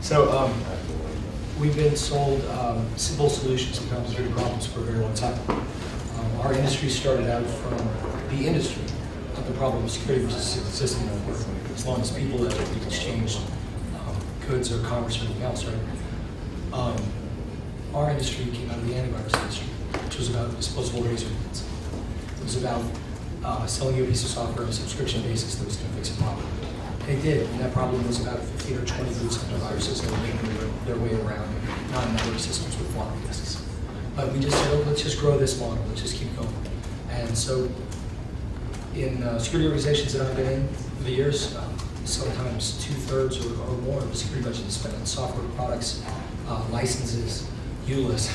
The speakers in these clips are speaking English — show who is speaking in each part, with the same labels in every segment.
Speaker 1: So we've been sold simple solutions to complicated problems for a very long time. Our industry started out from the industry of the problem of security system for as long as people that we exchanged goods or commerce or anything else, right? Our industry came out of the antivirus industry, which was about disposable razor blades. It was about selling you a piece of software on a subscription basis that was going to fix a problem. They did, and that problem was about 15 or 20 boots of viruses that were making their way around non-network systems with floppy disks. But we just said, oh, let's just grow this model, let's just keep going. And so in security organizations that I've been in for the years, sometimes 2/3 or more of the security budget is spent on software products, licenses, ULIS,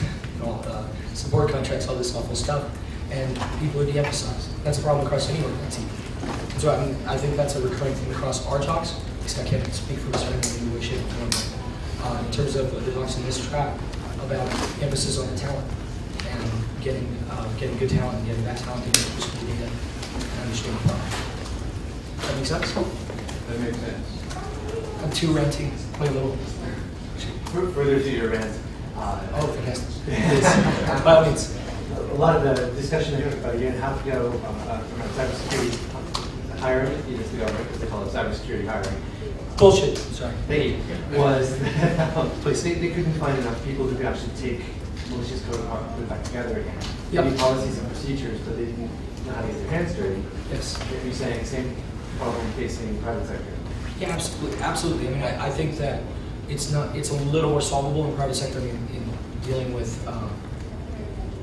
Speaker 1: support contracts, all this awful stuff, and people are de-emphasized. That's a problem across any organization. So I think that's a recurring thing across our talks. I can't speak for this in any way, shape, or form. In terms of the talks in this track about emphasis on the talent and getting good talent and getting that talent to get the data and understand the problem. Does that make sense?
Speaker 2: That makes sense.
Speaker 1: I'm too ranting. Play a little.
Speaker 2: Further to your rant.
Speaker 1: Oh, fantastic. By all means.
Speaker 2: A lot of the discussion I heard about a year and a half ago around cybersecurity hiring, years ago, because they call it cybersecurity hiring.
Speaker 1: Bullshit. Sorry.
Speaker 2: Thank you. Was they couldn't find enough people who could actually take malicious code and put it back together again.
Speaker 1: Yep.
Speaker 2: Maybe policies and procedures, but they didn't know how to get their hands dirty.
Speaker 1: Yes.
Speaker 2: If you're saying same problem facing private sector.
Speaker 1: Yeah, absolutely, absolutely. I mean, I think that it's a little more solvable in private sector. I mean, in dealing with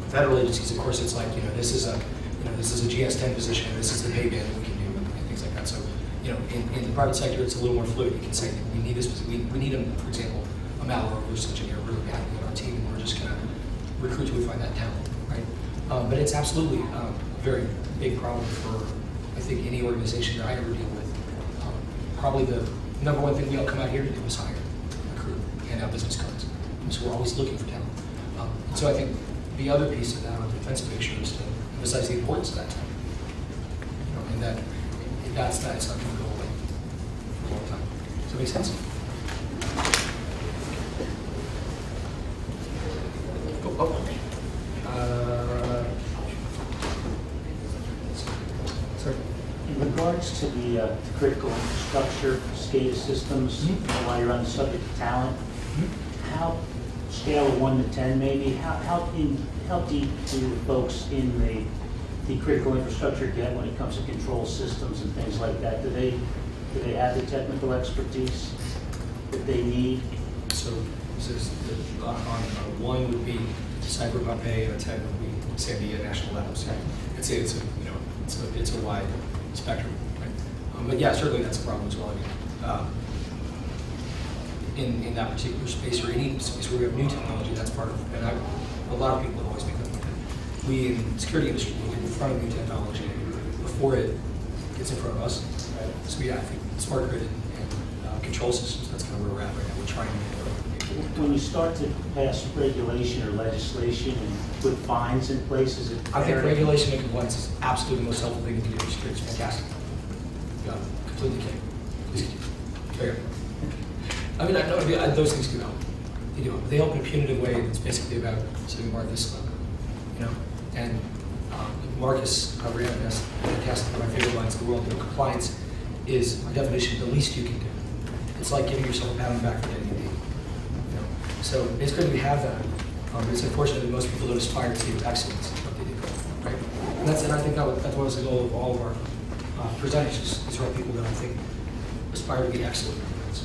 Speaker 1: federal agencies, of course, it's like this is a GS10 position, this is the pay band that we can do, and things like that. So, in the private sector, it's a little more fluid. You can say we need this, we need for example, a malware reverse engineer really badly on our team, and we're just going to recruit till we find that talent, right? But it's absolutely a very big problem for I think any organization that I ever deal with. Probably the number one thing we all come out here to do is hire, recruit, hand out business cards. And so we're always looking for talent. So I think the other piece of that on the defensive picture is to emphasize the importance of that talent. And that that's not going to go away for a long time. Does that make sense? Sorry.
Speaker 3: In regards to the critical infrastructure, SCADA systems, while you're on the subject of talent, how, scale of 1 to 10 maybe, how deep do the folks in the critical infrastructure get when it comes to control systems and things like that? Do they have the technical expertise that they need?
Speaker 1: So on 1 would be cyber Pompeii, and a 10 would be say the national labs. I'd say it's a wide spectrum, right? But yeah, certainly that's a problem as well. I mean, in that particular space or any space where we have new technology, that's part of it. And a lot of people have always made that point. We in the security industry, we get in front of new technology before it gets in front of us. Right? So yeah, I think smart grid and control systems, that's kind of where we're at right now. We're trying to make it.
Speaker 3: When you start to pass regulation or legislation and put fines in place, is it
Speaker 1: I think regulation and compliance is absolutely the most helpful thing you can do for security. It's fantastic. Yeah, completely kidding. Please continue. Fair. I mean, I know those things do help. They do help. They help in a punitive way. It's basically about setting a bar this level, And Marcus Cabrera has fantastic, one of my favorite lines in the world. Compliance is, by definition, the least you can do. It's like giving yourself a pat on the back for getting a D. So it's good we have that. It's unfortunate that most people don't aspire to excellence in what they do, right? And I think that was the goal of all of our presenters. These are all people that I think aspire to be excellent. So,